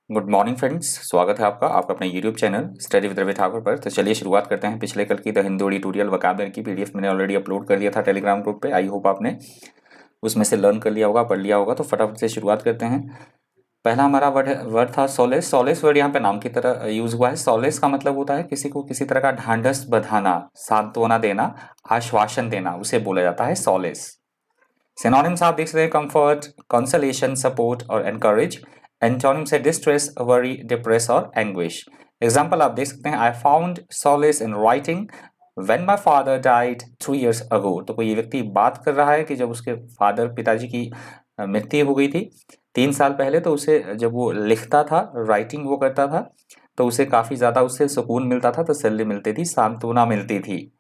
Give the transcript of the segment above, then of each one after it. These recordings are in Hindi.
गुड मॉर्निंग फ्रेंड्स, स्वागत है आपका अपने YouTube channel study with Ravi Thakur पर। तो चलिए शुरुआत करते हैं। पिछले कल की द हिंदू ट्यूटोरियल वोकैबुलरी की पीडीएफ मैंने ऑलरेडी अपलोड कर दिया था टेलीग्राम ग्रुप पे। आई होप आपने उसमें से लर्न कर लिया होगा, पढ़ लिया होगा। तो फटाफट से शुरुआत करते हैं। पहला हमारा वर्ड था सोलेस। सोलेस वर्ड यहाँ पे नाम की तरह यूज हुआ है। सोलेस का मतलब होता है किसी को किसी तरह का ढांढस बंधाना, सांत्वना देना, आश्वासन देना, उसे बोला जाता है सोलेस। सिनोनिम्स आप देख सकते हैं, कंफर्ट, कंसोलेशन, सपोर्ट और एनकरेज। एंटोनिम्स है डिस्ट्रेस, वरी, डिप्रेस और एंग्विश। एग्जाम्पल आप देख सकते हैं, I found solace in writing when my father died 3 years ago। तो कोई व्यक्ति बात कर रहा है कि जब उसके फादर पिताजी की मृत्यु हो गई थी 3 साल पहले, तो उसे जब वो लिखता था, राइटिंग वो करता था, तो उसे काफी ज्यादा उससे सुकून मिलता था, तसल्ली मिलती थी, सांत्वना मिलती थी।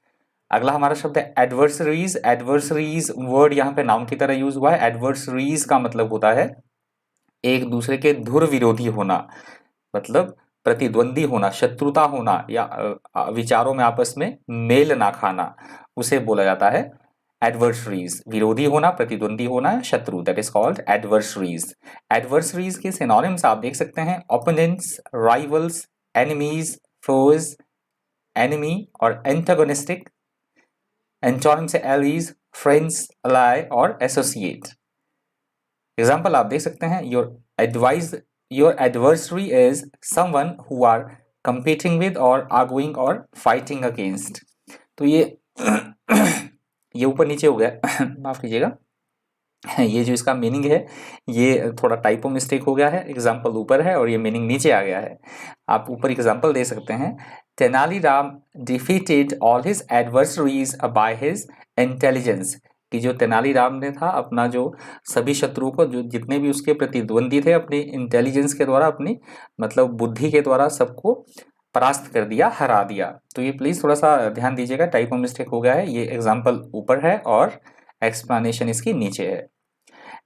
अगला हमारा शब्द है एडवर्सरीज। एडवर्सरीज वर्ड यहाँ पे नाउन की तरह यूज हुआ है। एडवर्सरीज का मतलब होता है एक दूसरे के धुर विरोधी होना, मतलब प्रतिद्वंदी होना, शत्रुता होना, या विचारों में आपस में मेल ना खाना, उसे बोला जाता है एडवर्सरीज। विरोधी होना, प्रतिद्वंदी होना, शत्रु, that is called adversaries. Adversaries के सिनोनिम्स आप देख सकते हैं, opponents, rivals, enemies, foes, enemy और एंटागोनिस्टिक। एंटोनिम से एलीज, फ्रेंड्स, अलाई और एसोसिएट। एग्जाम्पल आप देख सकते हैं, your adversary is someone who are competing with और आर्गुइंग और फाइटिंग अगेंस्ट। तो ये ये ऊपर नीचे हो गया माफ कीजिएगा। ये जो इसका मीनिंग है, ये थोड़ा टाइपो मिस्टेक हो गया है। एग्जाम्पल ऊपर है और ये मीनिंग नीचे आ गया है। आप ऊपर एग्जाम्पल दे सकते हैं, Tenaliram defeated all his adversaries by his intelligence. कि जो तेनालीराम ने था, अपना जो सभी शत्रुओं को, जो जितने भी उसके प्रतिद्वंदी थे, अपनी इंटेलिजेंस के द्वारा, अपनी मतलब बुद्धि के द्वारा सबको परास्त कर दिया, हरा दिया। तो ये प्लीज थोड़ा सा ध्यान दीजिएगा, टाइपो मिस्टेक हो गया है। ये एग्जाम्पल ऊपर है और एक्सप्लेनेशन इसकी नीचे है।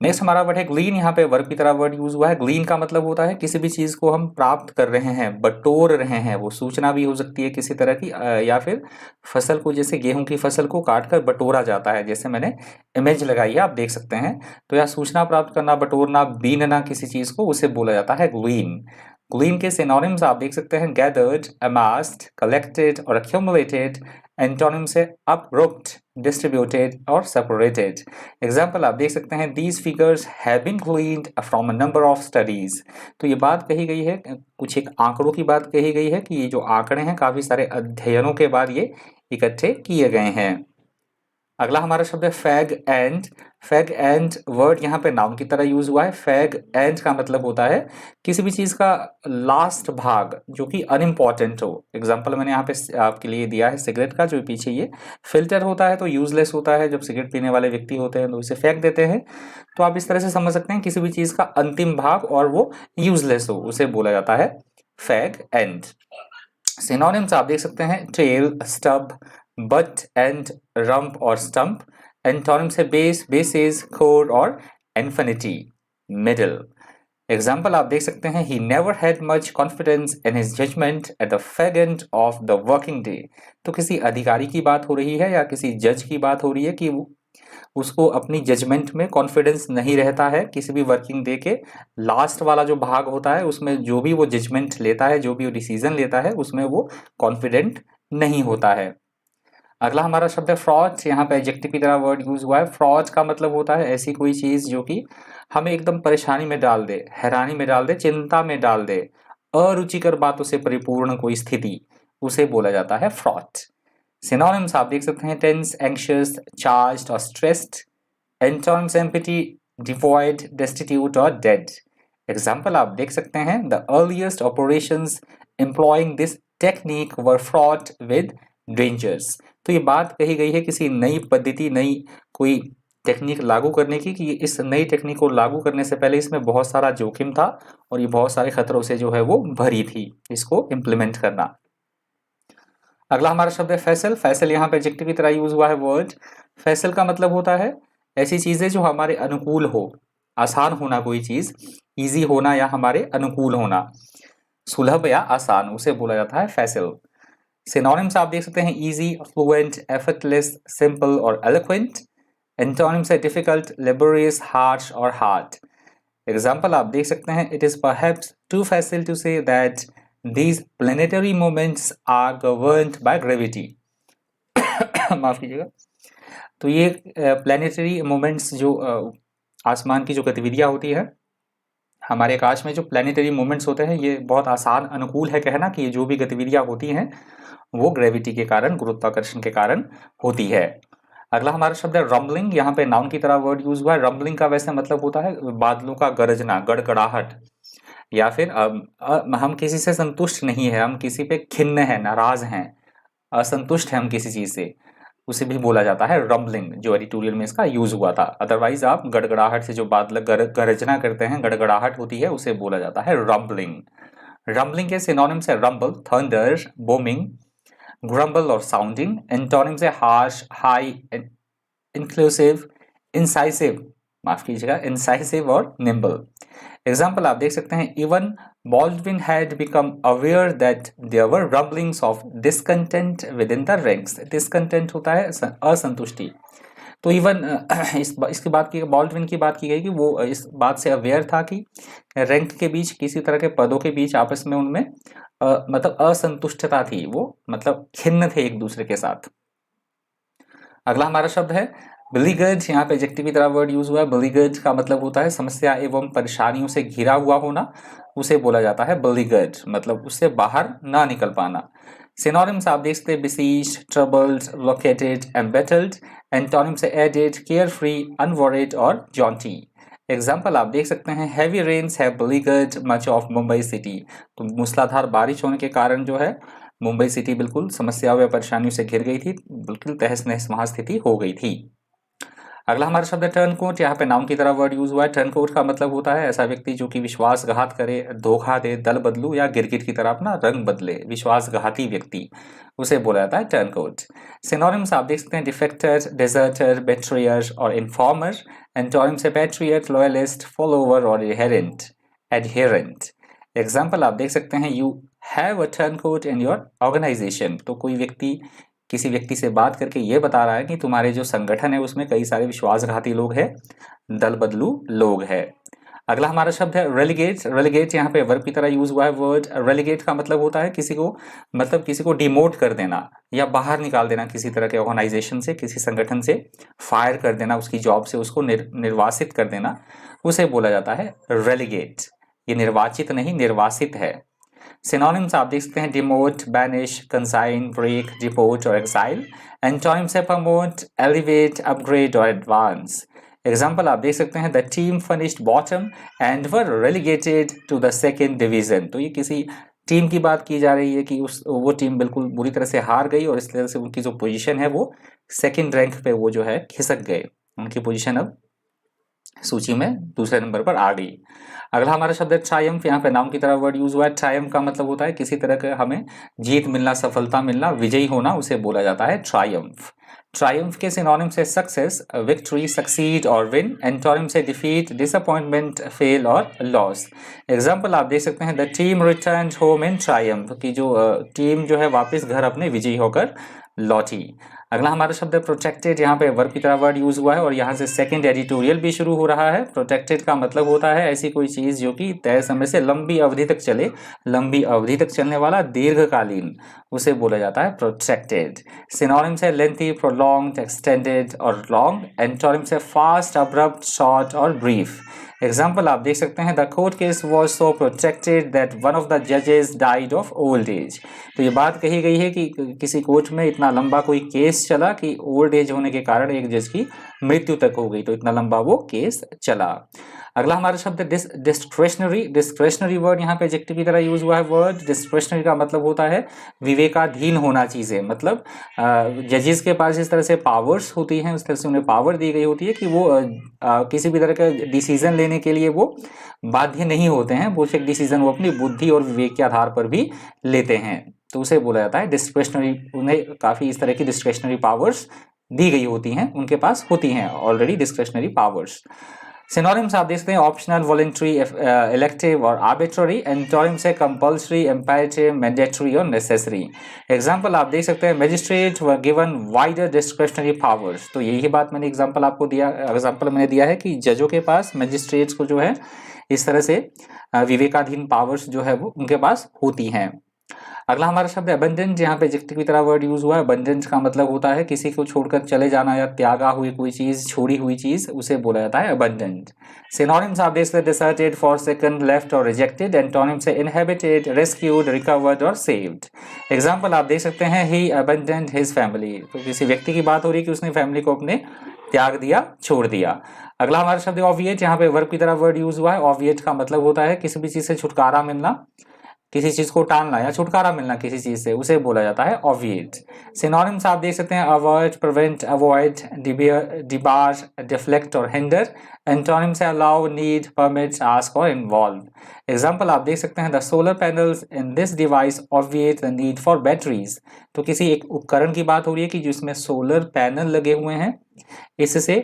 नेक्स्ट हमारा वर्ड है ग्लीन। यहाँ पे वर्ब की तरह वर्ड यूज हुआ है। ग्लीन का मतलब होता है किसी भी चीज को हम प्राप्त कर रहे हैं, बटोर रहे हैं। वो सूचना भी हो सकती है किसी तरह की, या फिर फसल को, जैसे गेहूं की फसल को काट कर बटोरा जाता है, जैसे मैंने इमेज लगाई है, आप देख सकते हैं। तो यह सूचना प्राप्त करना, बटोरना, बीनना किसी चीज को, उसे बोला जाता है ग्लीन। ग्लीन के सिनोनिम्स आप देख सकते हैं, गैदर्ड, अमास्ड, कलेक्टेड और accumulated। एंटोनिम से अपग्रुप्ड, डिस्ट्रीब्यूटेड और सेपरेटेड। एग्जाम्पल आप देख सकते हैं, these figures have been gleaned from a number of studies. तो ये बात कही गई है, कुछ एक आंकड़ों की बात कही गई है कि ये जो आंकड़े हैं, काफी सारे अध्ययनों के बाद ये इकट्ठे किए गए हैं। अगला हमारा शब्द है fag and. Fag and word यहाँ पे नाउन की तरह यूज हुआ है। फैग एंड का मतलब होता है किसी भी चीज का लास्ट भाग जो कि अनइम्पॉर्टेंट हो। एग्जाम्पल मैंने यहाँ पे आपके लिए दिया है सिगरेट का, जो पीछे ये फिल्टर होता है, तो यूजलेस होता है। जब सिगरेट पीने वाले व्यक्ति होते हैं तो इसे फेंक देते हैं। तो आप इस तरह से समझ सकते हैं, किसी भी चीज का अंतिम भाग और वो यूजलेस हो, उसे बोला जाता है फैग एंड। सिनोनिम्स आप देख सकते हैं, tail, stub, butt end, rump और स्टंप। एंटोनिम्स है बेस, बेसिस, कोर और इन्फिनिटी, मिडल। एग्जाम्पल आप देख सकते हैं, he never had much confidence in his judgment at the fag end of the working day. तो किसी अधिकारी की बात हो रही है या किसी जज की बात हो रही है कि उसको अपनी जजमेंट में कॉन्फिडेंस नहीं रहता है। किसी भी वर्किंग डे के लास्ट वाला जो भाग होता है, उसमें जो भी वो जजमेंट लेता है, जो भी वो डिसीजन लेता है, उसमें वो कॉन्फिडेंट नहीं होता है। अगला हमारा शब्द है फ्रॉड। यहाँ पे एडजेक्टिव की तरह वर्ड यूज हुआ है। फ्रॉड का मतलब होता है ऐसी कोई चीज जो कि हमें एकदम परेशानी में डाल दे, हैरानी में डाल दे, चिंता में डाल दे, अरुचिकर बातों से परिपूर्ण कोई स्थिति, उसे बोला जाता है फ्रॉड। सिनोनिम्स आप देख सकते हैं, टेंस, एंग्शियस, चार्ज्ड और stressed. Antonyms empty, devoid, destitute और डेड। एग्जाम्पल आप देख सकते हैं, the earliest operations employing this technique were fraught with dangers. तो ये बात कही गई है किसी नई पद्धति, नई कोई टेक्निक लागू करने की, कि इस नई टेक्निक को लागू करने से पहले इसमें बहुत सारा जोखिम था और ये बहुत सारे खतरों से जो है वो भरी थी, इसको इम्प्लीमेंट करना। अगला हमारा शब्द है फैसल। फैसल यहाँ पे एडजेक्टिव की तरह यूज हुआ है वर्ड। फैसल का मतलब होता है ऐसी चीजें जो हमारे अनुकूल हो, आसान होना, कोई चीज इजी होना या हमारे अनुकूल होना, सुलभ या आसान, उसे बोला जाता है फैसल। सिनोनिम्स आप देख सकते हैं, इजी, फ्लुएंट, एफर्टलेस, सिंपल और एलोक्वेंट। एंटोनिम्स है डिफिकल्ट, लेबोरियस, हार्श और हार्ड। एग्जाम्पल आप देख सकते हैं, it is perhaps too facile to say that these planetary moments are governed by gravity. माफ कीजिएगा। तो ये प्लेनेटरी मोमेंट्स जो आसमान की जो गतिविधियां होती है, हमारे आकाश में जो प्लेनेटरी मोमेंट्स होते हैं, ये बहुत आसान अनुकूल है कहना कि ये जो भी गतिविधियां होती हैं वो ग्रेविटी के कारण, गुरुत्वाकर्षण के कारण होती है। अगला हमारा शब्द है रम्बलिंग। यहाँ पे नाउन की तरह वर्ड यूज हुआ है। रम्बलिंग का वैसे मतलब होता है बादलों का गरजना, गड़गड़ाहट, या फिर हम किसी से संतुष्ट नहीं है, हम किसी पे खिन्न है, नाराज हैं, असंतुष्ट है हम किसी चीज से, उसे भी बोला जाता है रम्बलिंग, जो एडिटोरियल में इसका यूज हुआ था। अदरवाइज आप गड़गड़ाहट से जो बादल गरजना करते हैं, गड़गड़ाहट होती है, उसे बोला जाता है रम्बलिंग। रम्बलिंग के सिनोनिम्स है रम्बल, थंडर, बूमिंग, ग्रम्बल और साउंडिंग। एंटोनिम्स है हार्श, हाई, इंक्लूसिव, इंसाइसिव, माफ कीजिएगा, इंसाइसिव और निम्बल। एग्जाम्पल आप देख सकते हैं, even Baldwin had become aware that there were rumblings of discontent within the ranks. Discontent होता है असंतुष्टि। तो इवन इसकी बात की, बॉल्डविन की बात की गई कि वो इस बात से अवेयर था कि रैंक के बीच, किसी तरह के पदों के बीच आपस में उनमें मतलब असंतुष्टता थी, वो मतलब खिन्न थे एक दूसरे के साथ। अगला हमारा शब्द है बिलीगर्ड। यहाँ पे एडजेक्टिव की तरह वर्ड यूज हुआ है। बिलीगर्ड का मतलब होता है समस्या एवं परेशानियों से घिरा हुआ होना, उसे बोला जाता है बिलीगर्ड, मतलब उससे बाहर ना निकल पाना। सिनोनिम्स आप देख सकते हैं besieged, troubled, located, embattled. Antonyms aided, carefree, unworried और जॉन्टी। एग्जाम्पल आप देख सकते हैं, heavy rains have beleaguered much of Mumbai city. तो मूसलाधार बारिश होने के कारण जो है मुंबई सिटी बिल्कुल समस्याओं या परेशानियों से घिर गई थी, बिल्कुल तहस नहस वहां स्थिति हो गई थी। अगला हमारा शब्द है टर्नकोट। यहाँ पे नाउन की तरह वर्ड यूज हुआ है। टर्नकोट का मतलब होता है ऐसा व्यक्ति जो कि विश्वासघात करे, धोखा दे, दल बदलू या गिरगिट की तरह अपना रंग बदले, विश्वासघाती व्यक्ति, उसे बोला जाता है टर्नकोट। सिनोनिम्स आप देख सकते हैं डिफेक्टर, डिजर्टर, बेट्रियर और इन्फॉर्मर। एंटोनिम्स है पैट्रियट, लॉयलिस्ट, फॉलोवर और एडहेरेंट। एग्जाम्पल आप देख सकते हैं, you have a turncoat in your organisation. तो कोई व्यक्ति किसी व्यक्ति से बात करके ये बता रहा है कि तुम्हारे जो संगठन है उसमें कई सारे विश्वासघाती लोग हैं, दल बदलू लोग हैं। अगला हमारा शब्द है रेलिगेट। रेलिगेट यहाँ पे वर्ब की तरह यूज हुआ है वर्ड। रेलिगेट का मतलब होता है किसी को, मतलब किसी को डिमोट कर देना या बाहर निकाल देना, किसी तरह के ऑर्गेनाइजेशन से, किसी संगठन से फायर कर देना, उसकी जॉब से उसको निर्वासित कर देना, उसे बोला जाता है रेलिगेट। ये निर्वाचित नहीं, निर्वासित है। सिनोनिम्स आप देख सकते हैं demote, banish, consign, break, deport और एक्साइल। एंटोनिम्स है प्रमोट, एलिवेट, अपग्रेड और एडवांस। एग्जाम्पल आप देख सकते हैं the team finished bottom and were relegated to the second division. तो ये किसी टीम की बात की जा रही है कि वो टीम बिल्कुल बुरी तरह से हार गई और इस तरह से उनकी जो पोजीशन है वो सेकेंड रैंक पे वो जो है खिसक गए, उनकी पोजीशन अब सूची में दूसरे नंबर पर आ गई। अगला हमारा शब्द है ट्रायम्फ। यहाँ पे नाउन की तरह वर्ड यूज हुआ है। ट्रायम्फ का मतलब होता है किसी तरह का हमें जीत मिलना, सफलता मिलना, विजयी होना, उसे बोला जाता है ट्रायम्फ। ट्रायम्फ के सिनोनिम्स है सक्सेस, विक्ट्री, सक्सीड और विन। एंटोनिम्स है डिफीट, डिसअपॉइंटमेंट, फेल और लॉस। एग्जाम्पल आप देख सकते हैं the team returned home in Triumph, की जो टीम जो है वापस घर अपने विजयी होकर लौटी। अगला हमारा शब्द है प्रोटेक्टेड। यहाँ पे वर्ब की तरह वर्ड यूज हुआ है और यहाँ से सेकंड एडिटोरियल भी शुरू हो रहा है। प्रोटेक्टेड का मतलब होता है ऐसी कोई चीज जो कि तय समय से लंबी अवधि तक चले, लंबी अवधि तक चलने वाला, दीर्घकालीन, उसे बोला जाता है प्रोटेक्टेड। सिनोनिम्स है लेंथी, प्रोलॉन्ग्ड, एक्सटेंडेड और लॉन्ग। एंटोनिम्स है फास्ट, अब्रप्ट, शॉर्ट और ब्रीफ। एग्जाम्पल आप देख सकते हैं the court case was so protected that one of the जजेस डाइड ऑफ ओल्ड एज। तो ये बात कही गई है कि किसी कोर्ट में इतना लंबा कोई केस चला कि ओल्ड एज होने के कारण एक जज की मृत्यु तक हो गई, तो इतना लंबा वो केस चला। अगला हमारा शब्द है डिस्क्रेशनरी। डिस्क्रेशनरी वर्ड यहाँ पे एडजेक्टिव की तरह यूज हुआ है वर्ड। डिस्क्रेशनरी का मतलब होता है विवेकाधीन होना चीजें, मतलब जजेस के पास जिस तरह से पावर्स होती हैं उस तरह से उन्हें पावर दी गई होती है कि वो किसी भी तरह का डिसीजन लेने के लिए वो बाध्य नहीं होते हैं, वो एक डिसीजन वो अपनी बुद्धि और विवेक के आधार पर भी लेते हैं, तो उसे बोला जाता है डिस्क्रेशनरी। उन्हें काफी इस तरह की डिस्क्रेशनरी पावर्स दी गई होती हैं, उनके पास होती हैं ऑलरेडी डिस्क्रेशनरी पावर्स। सिनोनिम्स आप देख सकते हैं ऑप्शनल, वॉलंटरी, इलेक्टिव और आर्बिट्ररी। एंटोनिम्स है कंपल्सरी, इम्पेरेटिव, मैंडेटरी और नेसेसरी। एग्जांपल आप देख सकते हैं magistrate were given wider discretionary powers. तो यही बात मैंने एग्जांपल मैंने दिया है कि जजों के पास, मैजिस्ट्रेट्स को जो है इस तरह से विवेकाधीन पावर्स जो है वो उनके पास होती हैं। अगला हमारा शब्द है अबंडेंट, यहाँ पे एडजेक्टिव की तरह वर्ड यूज हुआ है। अबंडेंट का मतलब होता है किसी को छोड़कर चले जाना या त्यागा हुई कोई चीज, छोड़ी हुई चीज, उसे बोला जाता है अबंडेंट। सिनोनिम्स आप देख सकते हैं डिसर्टेड, फॉरसेकन, लेफ्ट और रिजेक्टेड। एंटोनिम्स है इनहेबिटेड, रेस्क्यूड, रिकवर्ड और सेव्ड। एग्जाम्पल आप देख सकते हैं ही अबंडेंट हिज फैमिली। तो किसी व्यक्ति की बात हो रही है कि उसने फैमिली को अपने त्याग दिया, छोड़ दिया। अगला हमारा शब्द है ऑब्विएट, यहाँ पे वर्ब की तरह वर्ड यूज हुआ है। ऑब्विएट का मतलब होता है किसी भी चीज से छुटकारा मिलना, किसी चीज को टालना या छुटकारा मिलना किसी चीज से, उसे बोला जाता है ऑब्विएट। सिनोनिम्स आप देख सकते हैं avoid, prevent, avoid, debar, deflect और हिंडर। एंटोनिम्स है अलाउ, नीड, परमिट, आस्क और इन्वॉल्व। एग्जाम्पल आप देख सकते हैं the solar panels in this device obviate the need for batteries. तो किसी एक उपकरण की बात हो रही है कि जिसमें सोलर पैनल लगे हुए हैं, इससे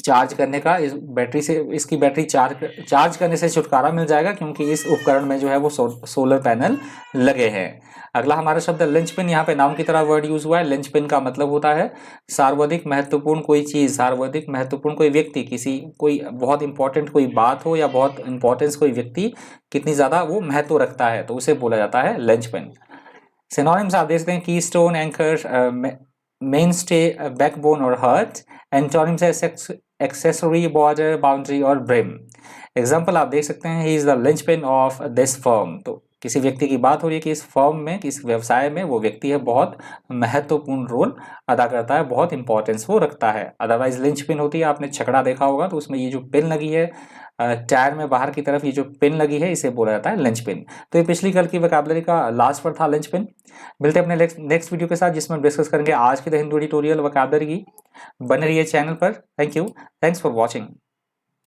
चार्ज करने का, इस बैटरी से, इसकी बैटरी चार्ज करने से छुटकारा मिल जाएगा क्योंकि इस उपकरण में जो है वो सोलर पैनल लगे हैं। अगला हमारा शब्द है लिंचपिन, यहाँ पे नाउन की तरह वर्ड यूज हुआ है। लिंचपिन का मतलब होता है सर्वाधिक महत्वपूर्ण कोई चीज, सर्वाधिक महत्वपूर्ण कोई व्यक्ति, कोई बहुत इंपॉर्टेंट कोई बात हो या बहुत इंपॉर्टेंस कोई व्यक्ति कितनी ज्यादा वो महत्व रखता है, तो उसे बोला जाता है लिंचपिन। सिनोनिम्स आप देख सकते हैं की स्टोन, एंकर, मेनस्टे, बैकबोन और हर्ट। एंटोनिम्स है एक्सेसरी, बॉर्डर, बाउंड्री और ब्रिम। एग्जाम्पल आप देख सकते हैं he is the linchpin of this firm. तो किसी व्यक्ति की बात हो रही है कि इस फर्म में, किस व्यवसाय में वो व्यक्ति है बहुत महत्वपूर्ण रोल अदा करता है, बहुत इंपॉर्टेंस वो रखता है। अदरवाइज लिंचपिन होती है, आपने छकड़ा देखा होगा, तो उसमें ये जो पिन लगी है टायर में बाहर की तरफ, ये जो पिन लगी है, इसे बोला जाता है लिंचपिन। तो ये पिछली कल की वोकैबुलरी का लास्ट वर्ड था लिंचपिन। मिलते हैं अपने नेक्स्ट वीडियो के साथ जिसमें डिस्कस करेंगे आज की द हिंदू एडिटोरियल वोकैबुलरी की। बने रहिए चैनल पर। Thank you, thanks for watching.